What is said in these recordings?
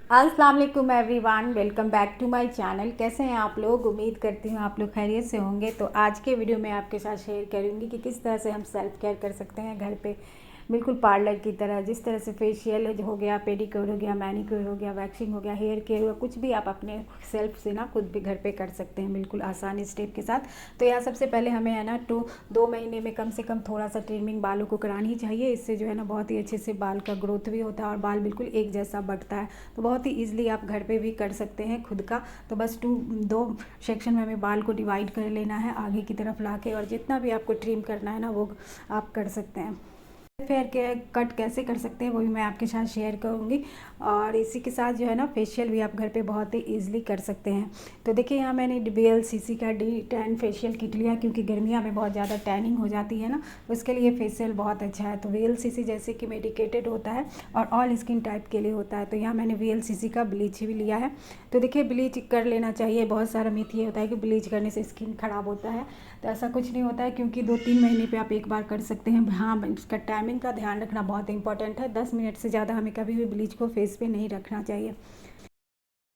अस्सलाम वालेकुम everyone, welcome back to my channel. कैसे हैं आप लोग? उम्मीद करती हूँ आप लोग खैरियत से होंगे। तो आज के वीडियो में आपके साथ शेयर करूँगी कि किस तरह से हम सेल्फ केयर कर सकते हैं घर पे, बिल्कुल पार्लर की तरह। जिस तरह से फेशियल हो गया, पेडिक्योर हो गया, मैनिक्योर हो गया, वैक्सिंग हो गया, हेयर केयर हो गया, कुछ भी आप अपने सेल्फ से ना खुद भी घर पे कर सकते हैं बिल्कुल आसान स्टेप के साथ। तो यहाँ सबसे पहले हमें है ना 2 महीने में कम से कम थोड़ा सा ट्रिमिंग बालों को करानी ही चाहिए। इससे जो है ना बहुत ही अच्छे से बाल का ग्रोथ भी होता है और बाल बिल्कुल एक जैसा बढ़ता है। तो बहुत ही ईजिली आप घर पे भी कर सकते हैं खुद का। तो बस 2 सेक्शन में हमें बाल को डिवाइड कर लेना है आगे की तरफ ला के, और जितना भी आपको ट्रिम करना है ना वो आप कर सकते हैं। फेयर के कट कैसे कर सकते हैं वो भी मैं आपके साथ शेयर करूंगी। और इसी के साथ जो है ना फेशियल भी आप घर पे बहुत ही ईजिली कर सकते हैं। तो देखिए यहाँ मैंने VLCC का D10 फेशियल किट लिया, क्योंकि गर्मियाँ में बहुत ज़्यादा टैनिंग हो जाती है ना, उसके लिए फेशियल बहुत अच्छा है। तो VLCC जैसे कि मेडिकेटेड होता है और ऑल स्किन टाइप के लिए होता है। तो यहाँ मैंने VLCC का ब्लीच भी लिया है। तो देखिए ब्लीच कर लेना चाहिए। बहुत सारा मिथ ये होता है कि ब्लीच करने से स्किन ख़राब होता है, तो ऐसा कुछ नहीं होता है, क्योंकि 2-3 महीने पे आप एक बार कर सकते हैं। हाँ, इसका टाइमिंग का ध्यान रखना बहुत इंपॉर्टेंट है। 10 मिनट से ज़्यादा हमें कभी भी ब्लीच को फेस पे नहीं रखना चाहिए।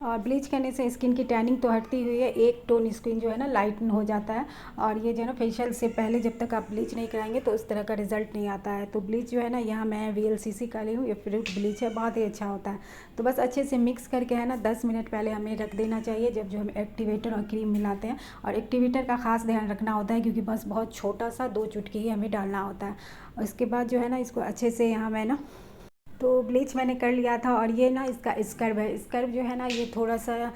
और ब्लीच करने से स्किन की टैनिंग तो हटती हुई है, एक टोन स्किन जो है ना लाइटन हो जाता है। और ये जो है ना फेशियल से पहले जब तक आप ब्लीच नहीं कराएंगे तो उस तरह का रिजल्ट नहीं आता है। तो ब्लीच जो है ना यहाँ मैं VLCC का ली हूँ, ये फ्रूट ब्लीच है, बहुत ही अच्छा होता है। तो बस अच्छे से मिक्स करके है ना 10 मिनट पहले हमें रख देना चाहिए, जब जो हम एक्टिवेटर और क्रीम मिलाते हैं। और एक्टिवेटर का खास ध्यान रखना होता है, क्योंकि बस बहुत छोटा सा 2 चुटकी ही हमें डालना होता है। और उसके बाद जो है ना इसको अच्छे से यहाँ मैं ना तो ब्लीच मैंने कर लिया था। और ये ना इसका स्क्रब है। स्क्रब जो है ना ये थोड़ा सा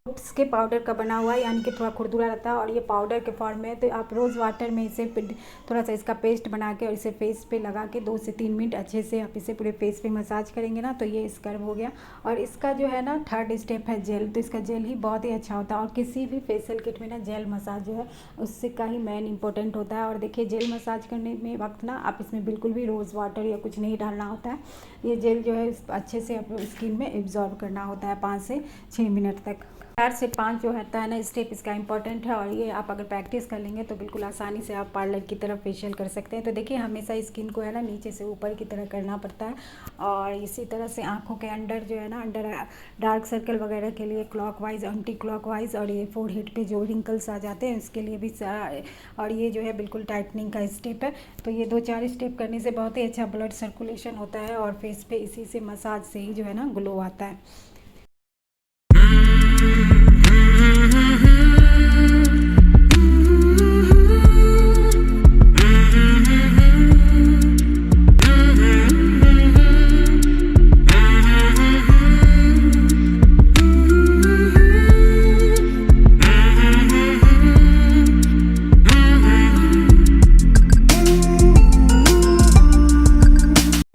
ओट्स के पाउडर का बना हुआ है, यानी कि थोड़ा खुरदुरा रहता है और ये पाउडर के फॉर्म में है। तो आप रोज़ वाटर में इसे थोड़ा सा इसका पेस्ट बना के और इसे फेस पे लगा के 2 से 3 मिनट अच्छे से आप इसे पूरे फेस पे मसाज करेंगे ना, तो ये स्क्रब हो गया। और इसका जो है ना 3rd स्टेप है जेल। तो इसका जेल ही बहुत ही अच्छा होता है। और किसी भी फेशियल किट में ना जेल मसाज जो है उससे का ही मेन इंपॉर्टेंट होता है। और देखिए जेल मसाज करने में वक्त ना आप इसमें बिल्कुल भी रोज़ वाटर या कुछ नहीं डालना होता है। ये जेल जो है अच्छे से अपने स्किन में एब्जॉर्ब करना होता है 5 से 6 मिनट तक। 4 से 5 जो होता है ना स्टेप इसका इंपॉर्टेंट है। और ये आप अगर प्रैक्टिस कर लेंगे तो बिल्कुल आसानी से आप पार्लर की तरफ फेशियल कर सकते हैं। तो देखिए हमेशा स्किन को है ना नीचे से ऊपर की तरह करना पड़ता है। और इसी तरह से आंखों के अंडर जो है ना अंडर डार्क सर्कल वगैरह के लिए क्लॉकवाइज, एंटी क्लॉकवाइज, और ये फोरहेड पे जो रिंकल्स आ जाते हैं उसके लिए भी और ये जो है बिल्कुल टाइटनिंग का स्टेप है। तो ये 2-4 स्टेप करने से बहुत ही अच्छा ब्लड सर्कुलेशन होता है और फेस पे इसी से मसाज से ही जो है ना ग्लो आता है।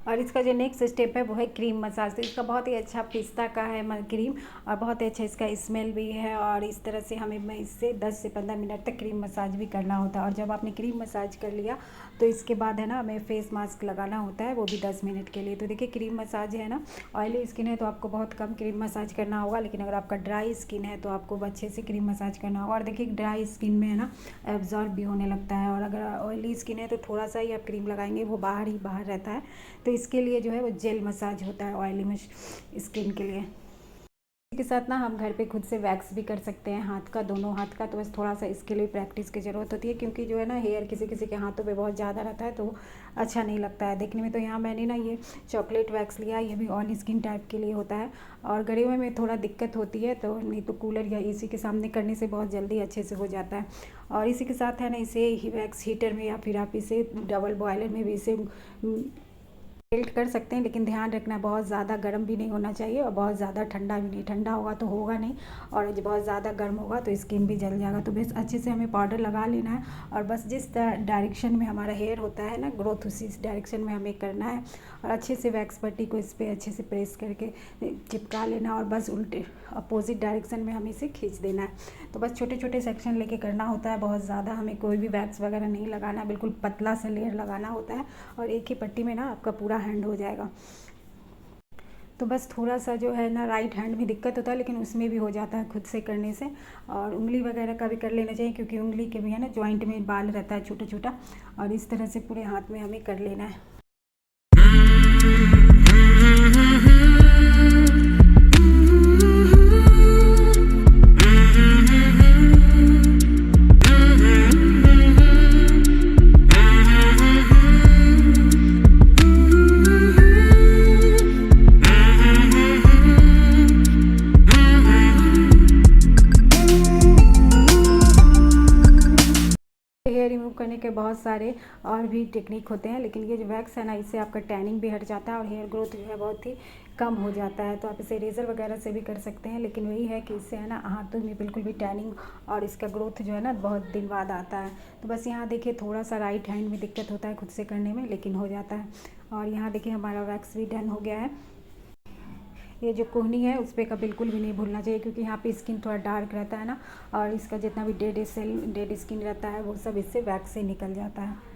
और इसका जो नेक्स्ट स्टेप है वो है क्रीम मसाज। तो इसका बहुत ही अच्छा पिस्ता का है क्रीम, और बहुत ही अच्छा इसका स्मेल भी है। और इस तरह से हमें इससे 10 से 15 मिनट तक क्रीम मसाज भी करना होता है। और जब आपने क्रीम मसाज कर लिया तो इसके बाद है ना हमें फेस मास्क लगाना होता है, वो भी 10 मिनट के लिए। तो देखिए क्रीम मसाज है ना, ऑयली स्किन है तो आपको बहुत कम क्रीम मसाज करना होगा, लेकिन अगर आपका ड्राई स्किन है तो आपको अच्छे से क्रीम मसाज करना होगा। और देखिए ड्राई स्किन में है ना एब्जॉर्ब भी होने लगता है, और अगर ऑयली स्किन है तो थोड़ा सा ही आप क्रीम लगाएंगे, वो बाहर ही बाहर रहता है। तो इसके लिए जो है वो जेल मसाज होता है ऑयली स्किन के लिए। इसके साथ ना हम घर पे खुद से वैक्स भी कर सकते हैं हाथ का, दोनों हाथ का। तो बस थोड़ा सा इसके लिए प्रैक्टिस की ज़रूरत होती है, क्योंकि जो है ना हेयर किसी किसी के हाथों पे बहुत ज़्यादा रहता है तो अच्छा नहीं लगता है देखने में। तो यहाँ मैंने ना ये चॉकलेट वैक्स लिया, ये भी ऑयल स्किन टाइप के लिए होता है। और गर्मियों में थोड़ा दिक्कत होती है, तो नहीं तो कूलर या AC के सामने करने से बहुत जल्दी अच्छे से हो जाता है। और इसी के साथ है ना इसे वैक्स हीटर में या फिर आप इसे डबल बॉयलर में भी इसे मेल्ट कर सकते हैं, लेकिन ध्यान रखना बहुत ज़्यादा गर्म भी नहीं होना चाहिए और बहुत ज़्यादा ठंडा भी नहीं। ठंडा होगा तो होगा नहीं, और बहुत ज़्यादा गर्म होगा तो स्किन भी जल जाएगा। तो बस अच्छे से हमें पाउडर लगा लेना है, और बस जिस डायरेक्शन में हमारा हेयर होता है ना ग्रोथ, उसी डायरेक्शन में हमें करना है। और अच्छे से वैक्स पट्टी को इस पर अच्छे से प्रेस करके चिपका लेना, और बस उल्टे अपोजिट डायरेक्शन में हमें इसे खींच देना है। तो बस छोटे छोटे सेक्शन लेके करना होता है, बहुत ज़्यादा हमें कोई भी वैक्स वगैरह नहीं लगाना, बिल्कुल पतला सा लेयर लगाना होता है। और एक ही पट्टी में ना आपका पूरा हैंड हो जाएगा। तो बस थोड़ा सा जो है ना राइट हैंड में दिक्कत होता है, लेकिन उसमें भी हो जाता है खुद से करने से। और उंगली वगैरह का भी कर लेना चाहिए, क्योंकि उंगली के भी है ना जॉइंट में बाल रहता है छोटा छोटा। और इस तरह से पूरे हाथ में हमें कर लेना है। के बहुत सारे और भी टेक्निक होते हैं, लेकिन ये जो वैक्स है ना, इससे आपका टैनिंग भी हट जाता है और हेयर ग्रोथ जो है बहुत ही कम हो जाता है। तो आप इसे रेज़र वगैरह से भी कर सकते हैं, लेकिन वही है कि इससे है ना हाथों में बिल्कुल भी टैनिंग और इसका ग्रोथ जो है ना बहुत दिन बाद आता है। तो बस यहाँ देखिए थोड़ा सा राइट हैंड में दिक्कत होता है खुद से करने में, लेकिन हो जाता है। और यहाँ देखिए हमारा वैक्स भी डन हो गया है। ये जो कोहनी है उस पर का बिल्कुल भी नहीं भूलना चाहिए, क्योंकि यहाँ पे स्किन थोड़ा डार्क रहता है ना, और इसका जितना भी डेड स्किन रहता है वो सब इससे वैक्स से निकल जाता है।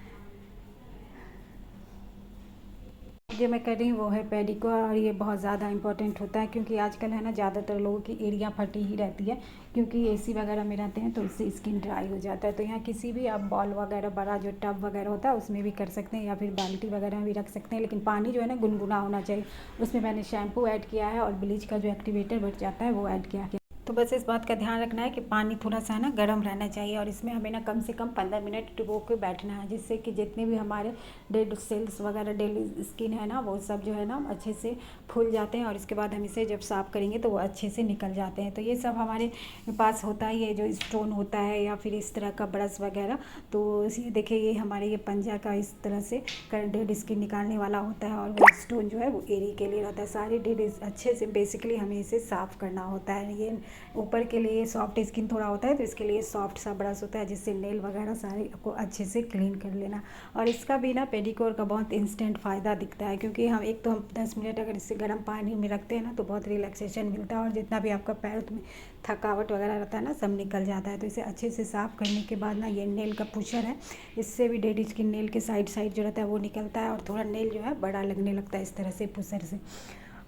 जो मैं कर रही हूँ वो है पेडिक्योर, और ये बहुत ज़्यादा इंपॉर्टेंट होता है, क्योंकि आजकल है ना ज़्यादातर लोगों की एरिया फटी ही रहती है, क्योंकि एसी वगैरह में रहते हैं तो उससे स्किन ड्राई हो जाता है। तो यहाँ किसी भी आप बॉल वगैरह बड़ा जो टब वगैरह होता है उसमें भी कर सकते हैं, या फिर बाल्टी वगैरह में भी रख सकते हैं, लेकिन पानी जो है ना गुनगुना होना चाहिए। उसमें मैंने शैम्पू ऐड किया है और ब्लीच का जो एक्टिवेटर बच जाता है वो ऐड किया है। तो बस इस बात का ध्यान रखना है कि पानी थोड़ा सा ना गर्म रहना चाहिए, और इसमें हमें ना कम से कम 15 मिनट डुबो के बैठना है, जिससे कि जितने भी हमारे डेड सेल्स वगैरह डेड स्किन है ना वो सब जो है ना अच्छे से फूल जाते हैं, और इसके बाद हम इसे जब साफ़ करेंगे तो वो अच्छे से निकल जाते हैं। तो ये सब हमारे पास होता है, ये जो स्टोन होता है या फिर इस तरह का ब्रश वगैरह। तो इसी देखिए ये हमारे ये पंजा का इस तरह से डेड स्किन निकालने वाला होता है, और वो स्टोन जो है वो एरी के लिए रहता है। सारे डेड अच्छे से बेसिकली हमें इसे साफ़ करना होता है। ये ऊपर के लिए सॉफ्ट स्किन थोड़ा होता है, तो इसके लिए सॉफ्ट सा ब्रश होता है, जिससे नेल वगैरह सारे आपको अच्छे से क्लीन कर लेना। और इसका भी ना पेडिक्योर का बहुत इंस्टेंट फ़ायदा दिखता है, क्योंकि हम 10 मिनट अगर इसे गर्म पानी में रखते हैं ना तो बहुत रिलैक्सेशन मिलता है, और जितना भी आपका पैर में थकावट वगैरह रहता है ना सब निकल जाता है। तो इसे अच्छे से साफ़ करने के बाद ना ये नेल का पुशर है, इससे भी डेड स्किन नेल के साइड जो रहता है वो निकलता है, और थोड़ा नेल जो है बड़ा लगने लगता है इस तरह से पुशर से।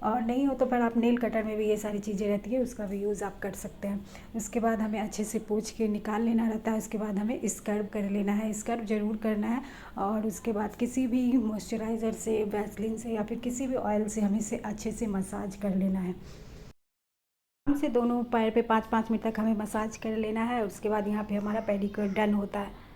और नहीं हो तो फिर आप नेल कटर में भी ये सारी चीज़ें रहती है, उसका भी यूज़ आप कर सकते हैं। उसके बाद हमें अच्छे से पोंछ के निकाल लेना रहता है। उसके बाद हमें स्क्रब कर लेना है, स्क्रब ज़रूर करना है। और उसके बाद किसी भी मॉइस्चराइज़र से, वैसलीन से, या फिर किसी भी ऑयल से हमें इसे अच्छे से मसाज कर लेना है। से दोनों पैर पे 5-5 मिनट तक हमें मसाज कर लेना है। उसके बाद यहाँ पे हमारा पेडिक्योर डन होता है।